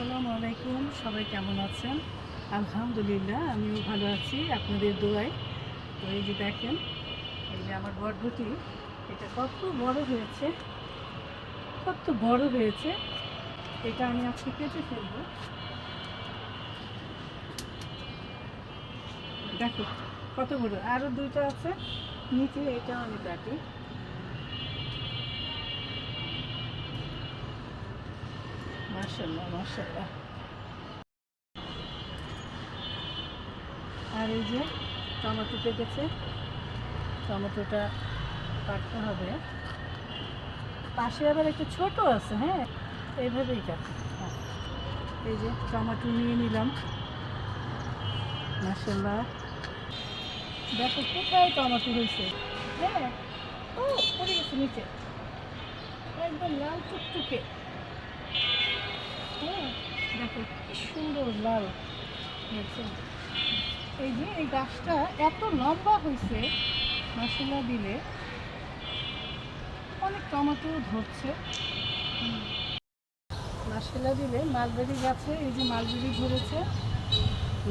আসসালামু আলাইকুম, সবাই কেমন আছেন? আলহামদুলিল্লাহ, আমিও ভালো আছি আপনাদের দোয়ায়। তো এই যে দেখেন, এই যে আমার বরবটি, এটা কত বড় হয়েছে, কত বড় হয়েছে। এটা আমি আজকে কেটে ফেলবো। দেখো কত বড়, আরও দুইটা আছে নিচে, এটাও আমি কাটি। মাশাআল্লাহ মাশাআল্লাহ। আর এই যে টমেটো পেকেছে, টমেটোটা কাটতে হবে। পাশে আবার একটা ছোট আছে, হ্যাঁ, এইভাবেই কাটি। হ্যাঁ, এই যে টমেটো নিয়ে নিলাম। মাশাআল্লাহ, দেখো কোথায় টমেটো হয়েছে। হ্যাঁ, ও পড়ে গেছে নিচে, একদম লাল টুকটুকে। হ্যাঁ, দেখো কি সুন্দর লাল হয়েছে। এই যে এই গাছটা এত লম্বা হয়েছে, মাশাআল্লাহ দিলে অনেক টমেটো ধরছে। মাশাআল্লাহ দিলে মালবেরি গাছে এই যে মালবেরি ধরেছে।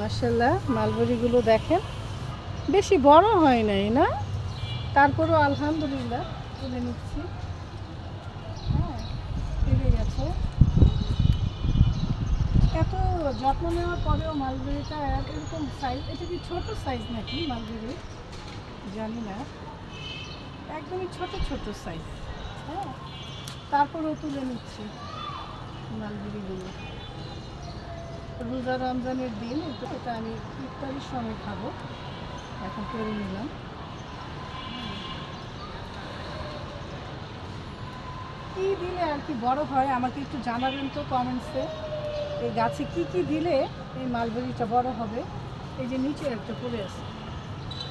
মাশাআল্লাহ, মালবেরিগুলো দেখেন বেশি বড় হয় নাই না, তারপরও আলহামদুলিল্লাহ তুলে নিচ্ছি। হ্যাঁ, পেকে গেছে। এত যত্ন নেওয়ার পরেও মালবেরিটা এরকম সাইজ, এটা কি ছোট সাইজ নাকি মালবেরি জানি না, একদমই ছোট ছোট সাইজ। হ্যাঁ, তারপরেও তুলে নিচ্ছি মালবেরিগুলো। রোজা রমজানের দিন, এটা আমি ইফতারির সময় খাবো, এখন করে নিলাম। কী দিলে আর কি বড় হয় আমাকে একটু জানাবেন তো কমেন্টসে। এই গাছে কি কি দিলে এই মালবেরিটা বড় হবে। এই যে নিচে একটা পড়ে আছে,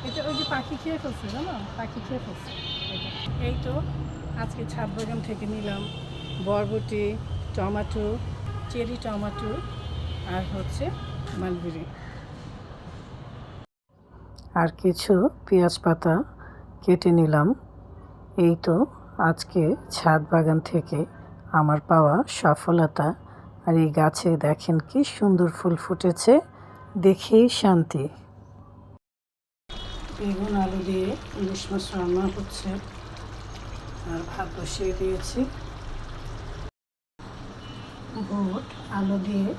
এটা ওই যে পাখি খেয়ে ফেলছে, জানো, পাখি খেয়ে ফেলছে এটা। এই তো আজকে ছাদ বাগান থেকে নিলাম বরবটি, টমেটো, চেরি টমেটো, আর হচ্ছে মালবেরি, আর কিছু পেঁয়াজ পাতা কেটে নিলাম। এই তো আজকে ছাদ বাগান থেকে আমার পাওয়া সফলতা। আর এই গাছে দেখেন কি সুন্দর ফুল ফুটেছে, দেখেই শান্তি। বেগুন আলু দিয়ে ইলিশ মাছ রান্না হচ্ছে, আর ভাত বসিয়ে দিয়েছি। বুট আলু দিয়ে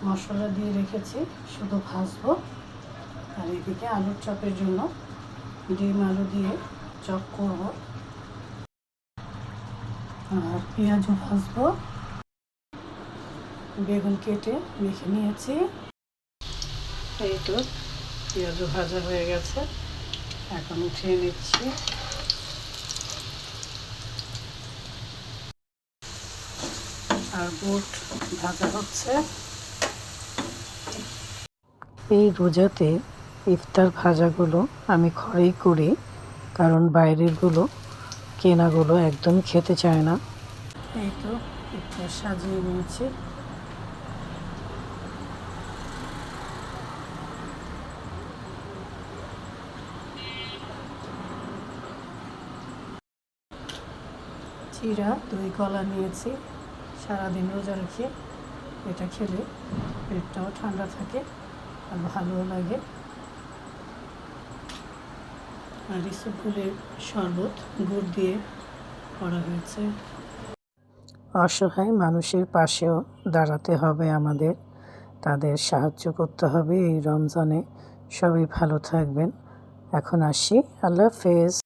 মশলা দিয়ে রেখেছি, শুধু ভাজবো। আর এদিকে আলুর চপের জন্য ডিম আলু দিয়ে চপ করব, আর পেঁয়াজও ভাজবো। বেগুন কেটে মেখে নিয়েছি। এই তো পেঁয়াজও ভাজা হয়ে গেছে, এখন উঠিয়ে নিচ্ছি। আর বুট ভাজা হচ্ছে। এই রোজাতে ইফতার ভাজাগুলো আমি ঘরেই করি, কারণ বাইরেরগুলো কেনাগুলো একদম খেতে চায় না। এই তো ইফতার সাজিয়ে নিয়েছি। চিরা দই কলা নিয়েছি, সারাদিন রোজা রেখে এটা খেলে পেটটাও ঠান্ডা থাকে আর ভালোও লাগে। আর ইসবগুলের শরবত গুড় দিয়ে করা হয়েছে। অসহায় মানুষের পাশেও দাঁড়াতে হবে আমাদের, তাদের সাহায্য করতে হবে এই রমজানে। সবাই ভালো থাকবেন। এখন আসি, আল্লাহ হাফেজ।